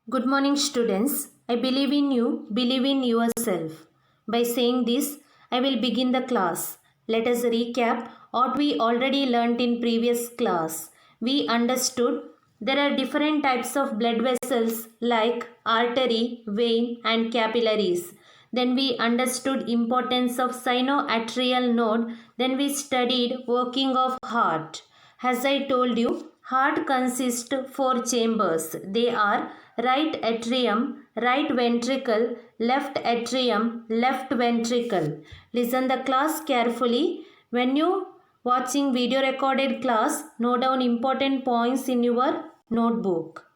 Good morning, students. I believe in you, believe in yourself. By saying this, I will begin the class. Let us recap what we already learnt in previous class. We understood there are different types of blood vessels like artery, vein and capillaries. Then we understood importance of sinoatrial node. Then we studied working of heart. As I told you, heart consists four chambers. They are right atrium, right ventricle, left atrium, left ventricle. Listen the class carefully. When you watching video recorded class, note down important points in your notebook.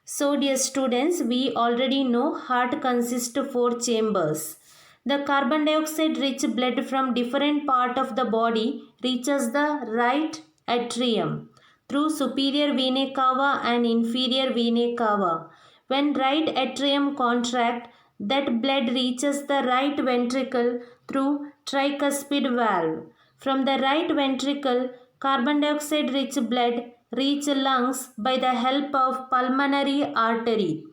So dear students, we already know heart consists of four chambers. The carbon dioxide rich blood from different part of the body reaches the right atrium through superior vena cava and inferior vena cava. When right atrium contract, that blood reaches the right ventricle through tricuspid valve. From the right ventricle, carbon dioxide rich blood reach lungs by the help of pulmonary artery.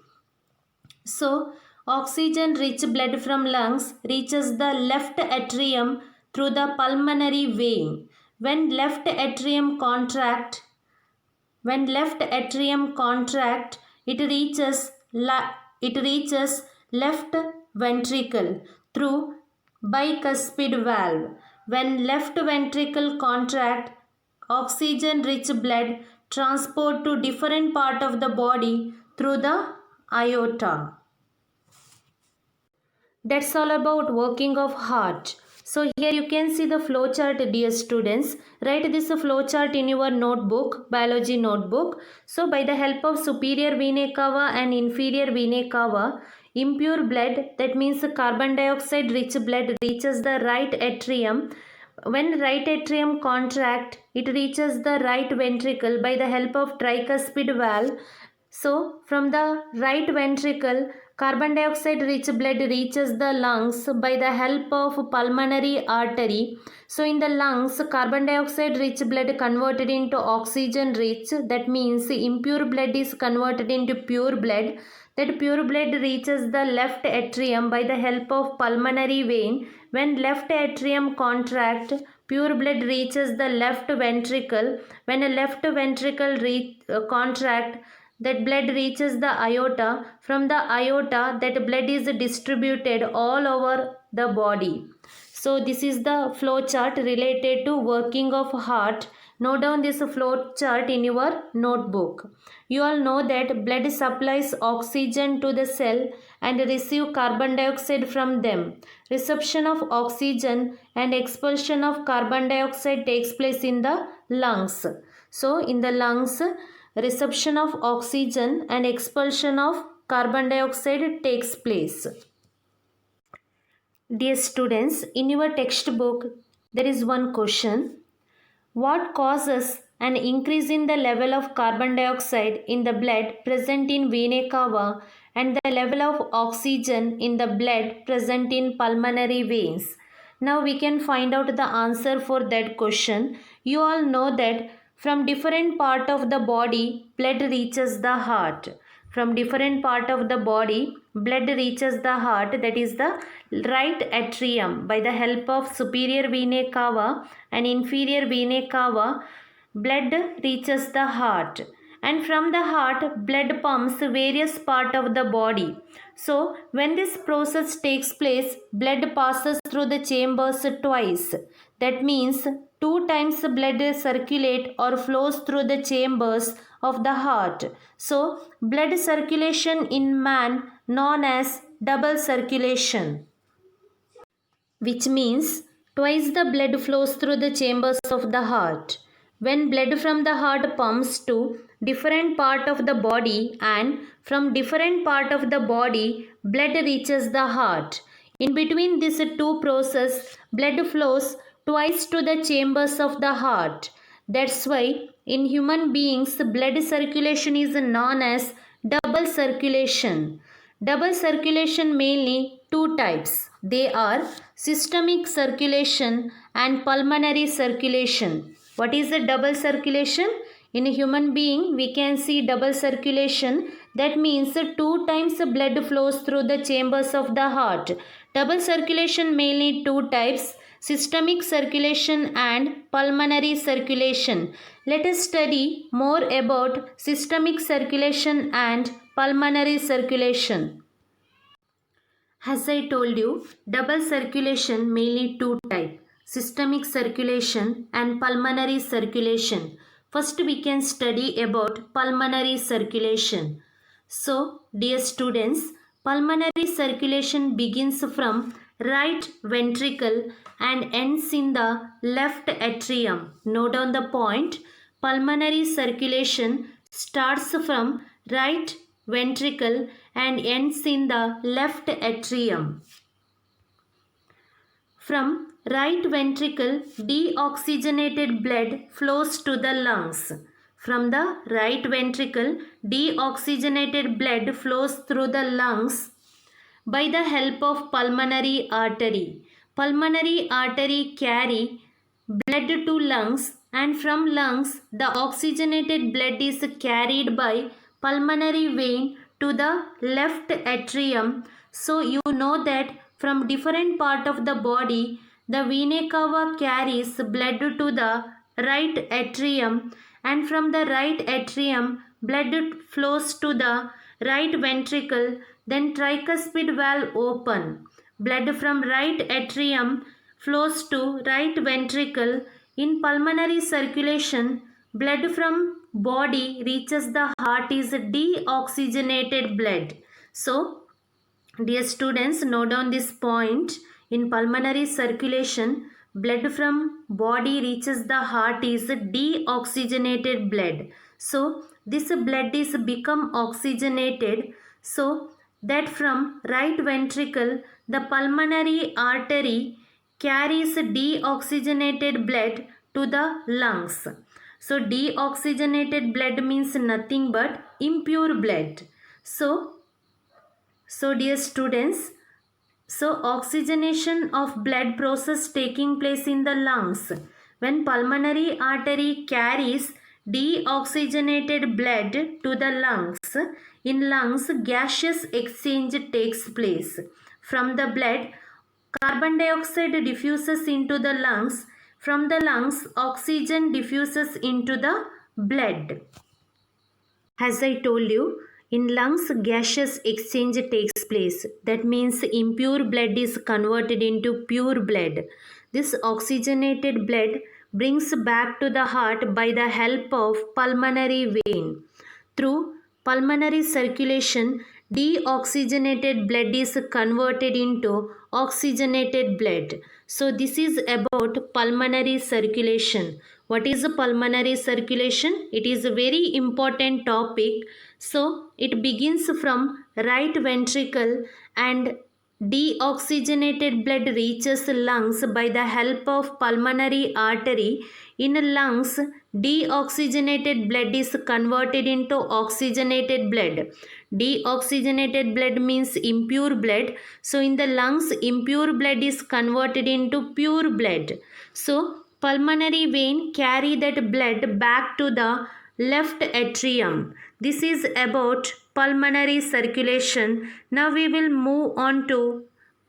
So, oxygen rich blood from lungs reaches the left atrium through the pulmonary vein. When left atrium contract, it reaches left ventricle through bicuspid valve. When left ventricle contract, oxygen rich blood transport to different part of the body through the aorta. That's all about working of heart. So here you can see the flow chart, dear students. Write this flow chart in your notebook, biology notebook. So by the help of superior vena cava and inferior vena cava, impure blood, that means carbon dioxide rich blood, reaches the right atrium. When right atrium contract, it reaches the right ventricle by the help of tricuspid valve. So, from the right ventricle, carbon dioxide rich blood reaches the lungs by the help of pulmonary artery. So, in the lungs, carbon dioxide rich blood converted into oxygen rich. That means impure blood is converted into pure blood. That pure blood reaches the left atrium by the help of pulmonary vein. When left atrium contract, pure blood reaches the left ventricle. When a left ventricle contract, that blood reaches the aorta. From the aorta, that blood is distributed all over the body. So this is the flow chart related to working of heart. Note down this flow chart in your notebook. You all know that blood supplies oxygen to the cell and receive carbon dioxide from them. Reception of oxygen and expulsion of carbon dioxide takes place in the lungs. So in the lungs, reception of oxygen and expulsion of carbon dioxide takes place. Dear students, in your textbook, there is one question. What causes an increase in the level of carbon dioxide in the blood present in vena cava and the level of oxygen in the blood present in pulmonary veins? Now we can find out the answer for that question. You all know that from different part of the body, blood reaches the heart. From different part of the body, blood reaches the heart, that is the right atrium. By the help of superior vena cava and inferior vena cava, blood reaches the heart. And from the heart, blood pumps various part of the body. So, when this process takes place, blood passes through the chambers twice. That means 2 times blood circulate or flows through the chambers of the heart. So, blood circulation in man known as double circulation, which means twice the blood flows through the chambers of the heart. When blood from the heart pumps to different part of the body and from different part of the body, blood reaches the heart. In between these two processes, blood flows twice to the chambers of the heart. That's why in human beings, blood circulation is known as double circulation. Double circulation mainly two types. They are systemic circulation and pulmonary circulation. What is the double circulation? In a human being, we can see double circulation. That means 2 times blood flows through the chambers of the heart. Double circulation mainly two types: systemic circulation and pulmonary circulation. Let us study more about systemic circulation and pulmonary circulation. As I told you, double circulation mainly two types: systemic circulation and pulmonary circulation. First we can study about pulmonary circulation. So, dear students, pulmonary circulation begins from right ventricle and ends in the left atrium. Note down the point. Pulmonary circulation starts from right ventricle and ends in the left atrium. From right ventricle, deoxygenated blood flows to the lungs. From the right ventricle, deoxygenated blood flows through the lungs by the help of pulmonary artery. Pulmonary artery carry blood to lungs, and from lungs the oxygenated blood is carried by pulmonary vein to the left atrium. So you know that from different part of the body the vena cava carries blood to the right atrium, and from the right atrium blood flows to the right ventricle, then tricuspid valve open. Blood from right atrium flows to right ventricle. In pulmonary circulation, blood from body reaches the heart is deoxygenated blood. So, dear students, note down this point. In pulmonary circulation, blood from body reaches the heart is deoxygenated blood. So, this blood is become oxygenated, so that from right ventricle the pulmonary artery carries deoxygenated blood to the lungs. So, deoxygenated blood means nothing but impure blood. So dear students, oxygenation of blood process taking place in the lungs. When pulmonary artery carries deoxygenated blood to the lungs, in lungs gaseous exchange takes place. From the blood, carbon dioxide diffuses into the lungs. From the lungs, oxygen diffuses into the blood. As I told you, in lungs gaseous exchange takes place. That means impure blood is converted into pure blood. This oxygenated blood brings back to the heart by the help of pulmonary vein. Through pulmonary circulation, deoxygenated blood is converted into oxygenated blood. So this is about pulmonary circulation. What is pulmonary circulation? It is a very important topic. So it begins from right ventricle and deoxygenated blood reaches lungs by the help of pulmonary artery. In lungs, deoxygenated blood is converted into oxygenated blood. Deoxygenated blood means impure blood. So in the lungs, impure blood is converted into pure blood. So pulmonary vein carry that blood back to the left atrium. This is about pulmonary circulation. Now we will move on to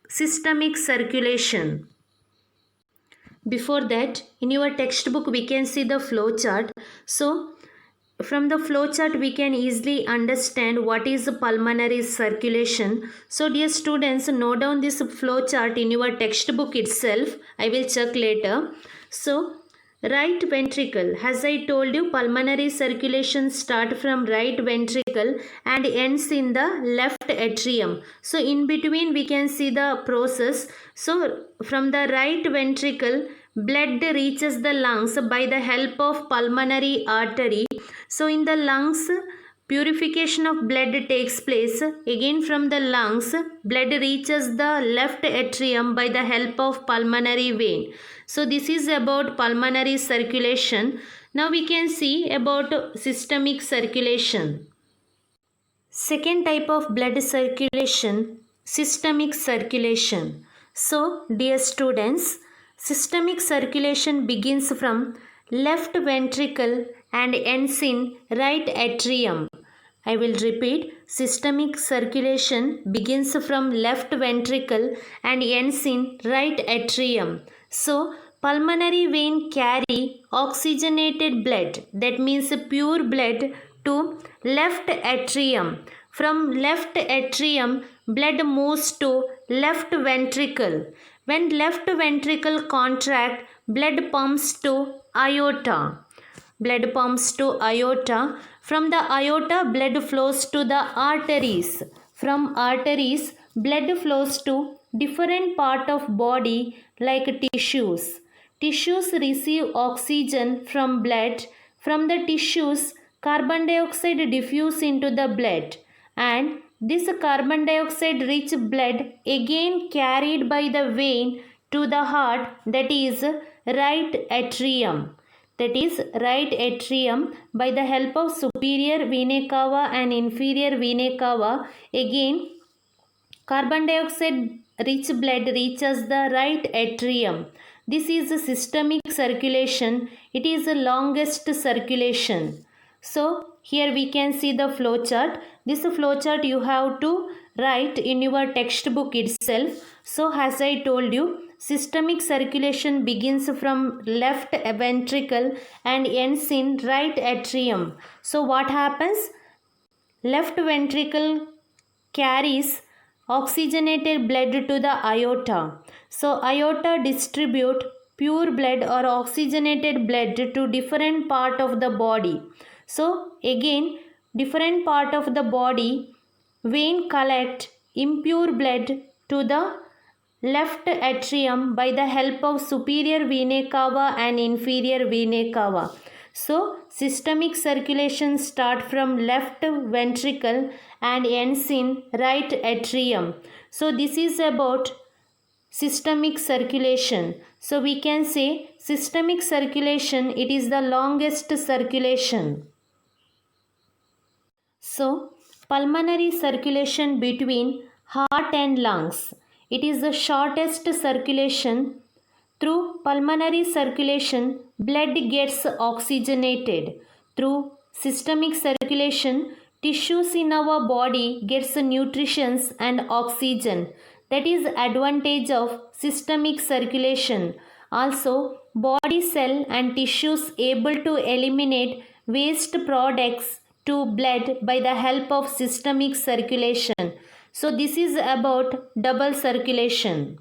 systemic circulation. Before that, in your textbook we can see the flow chart. So from the flow chart we can easily understand what is pulmonary circulation. So dear students, note down this flow chart in your textbook itself. I will check later. So right ventricle, as I told you, pulmonary circulation start from right ventricle and ends in the left atrium. So in between we can see the process. So from the right ventricle, blood reaches the lungs by the help of pulmonary artery. So in the lungs, purification of blood takes place. Again from the lungs, blood reaches the left atrium by the help of pulmonary vein. So this is about pulmonary circulation. Now we can see about systemic circulation. Second type of blood circulation, systemic circulation. So dear students, systemic circulation begins from left ventricle and ends in right atrium. I will repeat. Systemic circulation begins from left ventricle and ends in right atrium. So, pulmonary vein carry oxygenated blood, that means pure blood, to left atrium. From left atrium, blood moves to left ventricle. When left ventricle contract, blood pumps to aorta. Blood pumps to aorta. From the aorta, blood flows to the arteries. From arteries, blood flows to different part of body like tissues. Tissues receive oxygen from blood. From the tissues, carbon dioxide diffuse into the blood, and this carbon dioxide rich blood again carried by the vein to the heart, that is right atrium. That is right atrium. By the help of superior vena cava and inferior vena cava, again carbon dioxide rich blood reaches the right atrium. This is a systemic circulation. It is the longest circulation. So here we can see the flow chart. This flow chart you have to write in your textbook itself. So as I told you, systemic circulation begins from left ventricle and ends in right atrium. So what happens? Left ventricle carries oxygenated blood to the aorta. So aorta distribute pure blood or oxygenated blood to different part of the body. So again, different part of the body, vein collect impure blood to the left atrium by the help of superior vena cava and inferior vena cava. So systemic circulation start from left ventricle and ends in right atrium. So this is about systemic circulation. So we can say systemic circulation, it is the longest circulation. So pulmonary circulation between heart and lungs, it is the shortest circulation. Through pulmonary circulation, blood gets oxygenated. Through systemic circulation, tissues in our body gets nutrition and oxygen. That is advantage of systemic circulation. Also, body cell and tissues able to eliminate waste products to blood by the help of systemic circulation. So this is about double circulation.